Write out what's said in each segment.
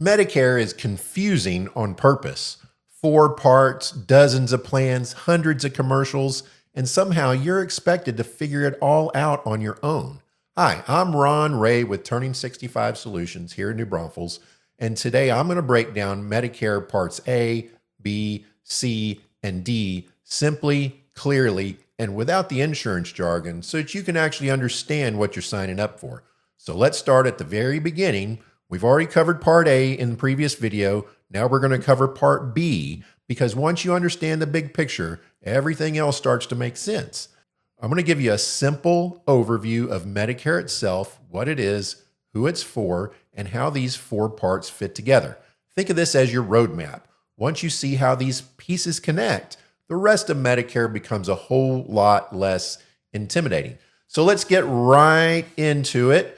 Medicare is confusing on purpose. 4 parts, dozens of plans, hundreds of commercials, and somehow you're expected to figure it all out on your own. Hi, I'm Ron Ray with Turning 65 Solutions here in New Braunfels, and today I'm going to break down Medicare Parts A, B, C, and D simply, clearly, and without the insurance jargon so that you can actually understand what you're signing up for. So let's start at the very beginning. We've already covered Part A in the previous video. Now we're going to cover Part B, because once you understand the big picture, everything else starts to make sense. I'm going to give you a simple overview of Medicare itself, what it is, who it's for, and how these 4 parts fit together. Think of this as your roadmap. Once you see how these pieces connect, the rest of Medicare becomes a whole lot less intimidating. So let's get right into it.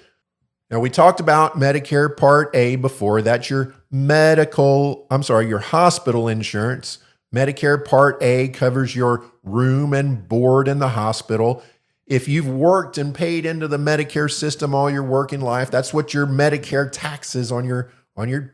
Now, we talked about Medicare Part A before. That's your your hospital insurance. Medicare Part A covers your room and board in the hospital. If you've worked and paid into the Medicare system all your working life, that's what your Medicare taxes on your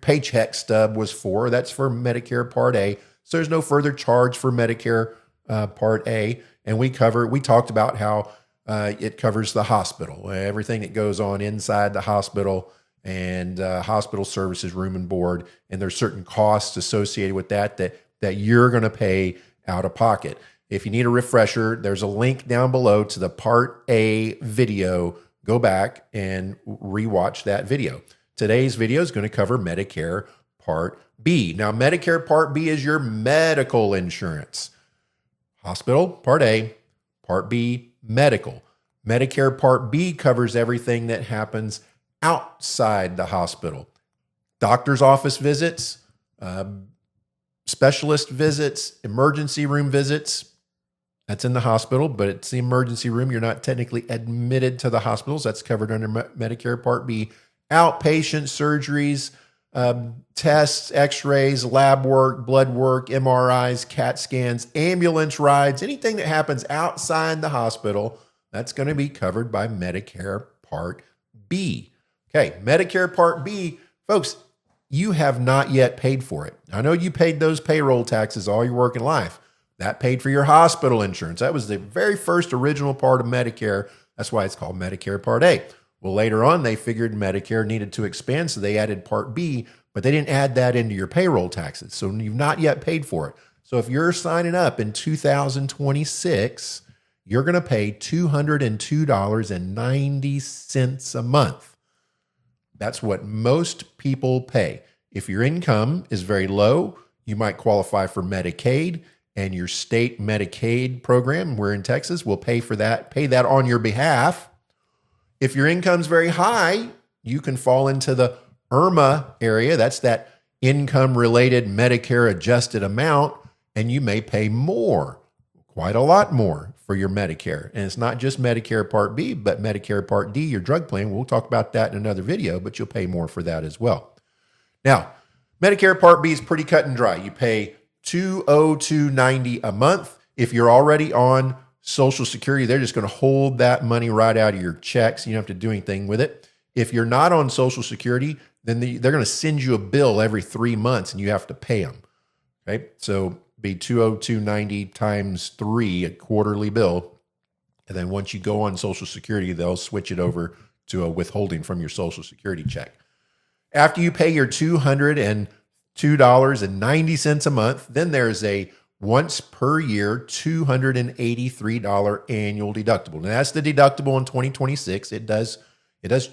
paycheck stub was for. That's for Medicare Part A. So there's no further charge for Medicare Part A. And we talked about how it covers the hospital, everything that goes on inside the hospital and hospital services, room and board. And there's certain costs associated with that you're going to pay out of pocket. If you need a refresher, there's a link down below to the Part A video. Go back and rewatch that video. Today's video is going to cover Medicare Part B. Now, Medicare Part B is your medical insurance. Hospital, Part A. Part B, medical. Medicare Part B covers everything that happens outside the hospital. Doctor's office visits, specialist visits, emergency room visits. That's in the hospital, but it's the emergency room. You're not technically admitted to the hospitals. That's covered under Medicare Part B. Outpatient surgeries, tests, x-rays, lab work, blood work, MRIs, CAT scans, ambulance rides, anything that happens outside the hospital, that's going to be covered by Medicare Part B. Okay, Medicare Part B, folks, you have not yet paid for it. I know you paid those payroll taxes all your working life. That paid for your hospital insurance. That was the very first original part of Medicare. That's why it's called Medicare Part A. Well, later on, they figured Medicare needed to expand, so they added Part B, but they didn't add that into your payroll taxes. So you've not yet paid for it. So if you're signing up in 2026, you're going to pay $202.90 a month. That's what most people pay. If your income is very low, you might qualify for Medicaid, and your state Medicaid program, we're in Texas, will pay that on your behalf. If your income's very high, you can fall into the IRMAA area. That's that income-related Medicare adjusted amount, and you may pay more, quite a lot more for your Medicare. And it's not just Medicare Part B, but Medicare Part D, your drug plan. We'll talk about that in another video, but you'll pay more for that as well. Now, Medicare Part B is pretty cut and dry. You pay $202.90 a month. If you're already on Social Security, they're just going to hold that money right out of your checks. You don't have to do anything with it. If you're not on Social Security, then they're going to send you a bill every 3 months and you have to pay them. Okay, so be $202.90 times 3, a quarterly bill. And then once you go on Social Security, they'll switch it over to a withholding from your Social Security check. After you pay your $202.90 a month, then there's a once per year $283 annual deductible. Now that's the deductible in 2026. It does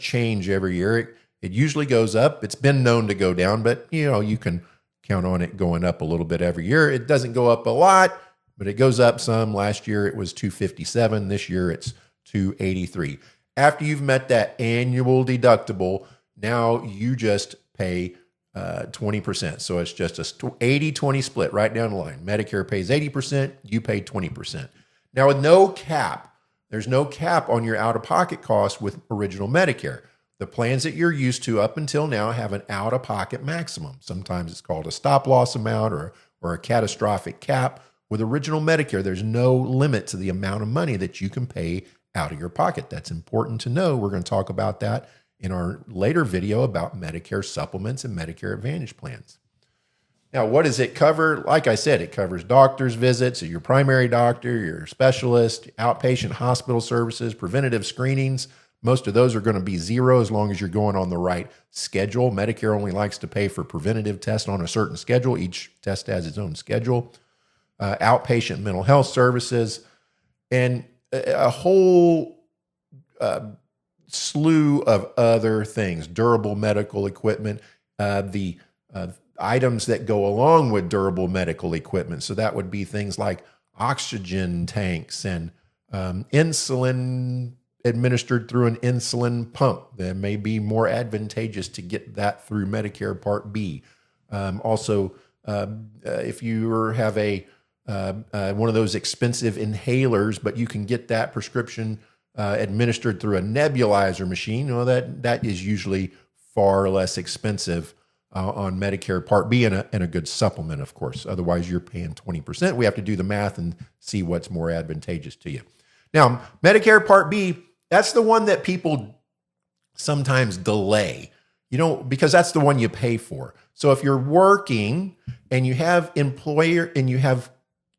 change every year. It usually goes up. It's been known to go down, but you can count on it going up a little bit every year. It doesn't go up a lot, but it goes up some. Last year it was $257. This year it's $283. After you've met that annual deductible, now you just pay 20%. So it's just a 80-20 split right down the line. Medicare pays 80%, you pay 20%. Now with no cap, there's no cap on your out-of-pocket costs with original Medicare. The plans that you're used to up until now have an out-of-pocket maximum. Sometimes it's called a stop-loss amount or a catastrophic cap. With original Medicare, there's no limit to the amount of money that you can pay out of your pocket. That's important to know. We're going to talk about that in our later video about Medicare supplements and Medicare Advantage plans. Now, what does it cover? Like I said, it covers doctor's visits, your primary doctor, your specialist, outpatient hospital services, preventative screenings. Most of those are going to be zero as long as you're going on the right schedule. Medicare only likes to pay for preventative tests on a certain schedule. Each test has its own schedule. Outpatient mental health services, and a whole slew of other things, durable medical equipment, the items that go along with durable medical equipment. So that would be things like oxygen tanks and insulin administered through an insulin pump. That may be more advantageous to get that through Medicare Part B. Also, if you have one of those expensive inhalers, but you can get that prescription administered through a nebulizer machine, well, that is usually far less expensive on Medicare Part B and a good supplement, of course. Otherwise, you're paying 20%. We have to do the math and see what's more advantageous to you. Now, Medicare Part B, that's the one that people sometimes delay, because that's the one you pay for. So if you're working and you have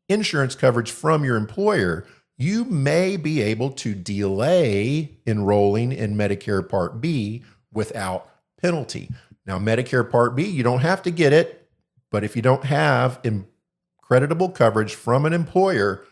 insurance coverage from your employer, you may be able to delay enrolling in Medicare Part B without penalty. Now, Medicare Part B, you don't have to get it, but if you don't have creditable coverage from an employer,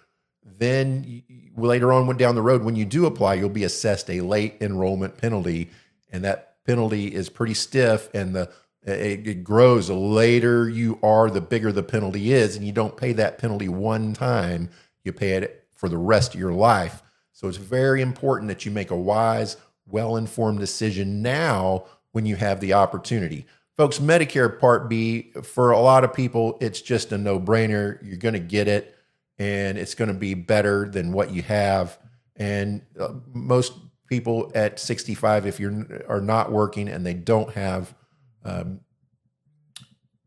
then later on down the road, when you do apply, you'll be assessed a late enrollment penalty, and that penalty is pretty stiff, and it grows. The later you are, the bigger the penalty is, and you don't pay that penalty one time, you pay it for the rest of your life. So it's very important that you make a wise, well-informed decision now when you have the opportunity. Folks, Medicare Part B, for a lot of people, it's just a no-brainer. You're going to get it, and it's going to be better than what you have. And most people at 65, if you are not working and they don't have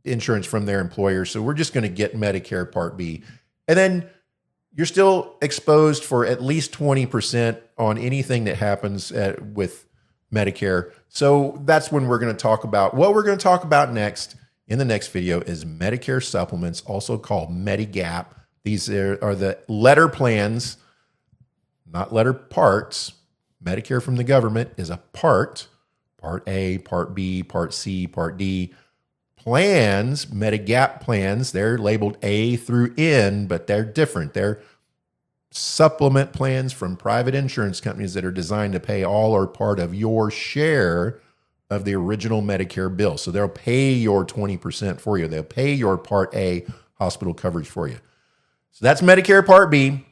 insurance from their employer, so we're just going to get Medicare Part B. And then you're still exposed for at least 20% on anything that happens with Medicare. So that's when we're going to talk about what we're going to talk about next in the next video is Medicare supplements, also called Medigap. These are the letter plans, not letter parts. Medicare from the government is a Part A, Part B, Part C, Part D. Plans, Medigap plans, they're labeled A through N, but they're different. They're supplement plans from private insurance companies that are designed to pay all or part of your share of the original Medicare bill. So they'll pay your 20% for you. They'll pay your Part A hospital coverage for you. So that's Medicare Part B.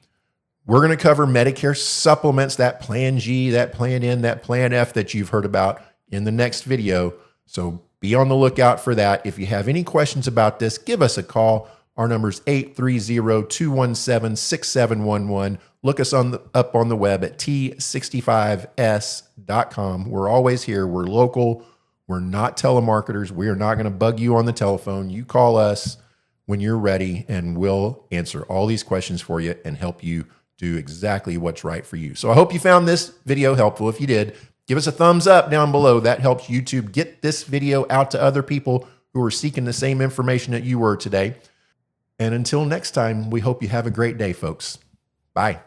We're going to cover Medicare supplements, that Plan G, that Plan N, that Plan F that you've heard about in the next video. So be on the lookout for that. If you have any questions about this, give us a call. Our number is 830-217-6711. Look us up on the web at t65s.com. We're always here. We're local. We're not telemarketers. We are not going to bug you on the telephone. You call us when you're ready, and we'll answer all these questions for you and help you do exactly what's right for you. So I hope you found this video helpful. If you did, give us a thumbs up down below. That helps YouTube get this video out to other people who are seeking the same information that you were today. And until next time, we hope you have a great day, folks. Bye.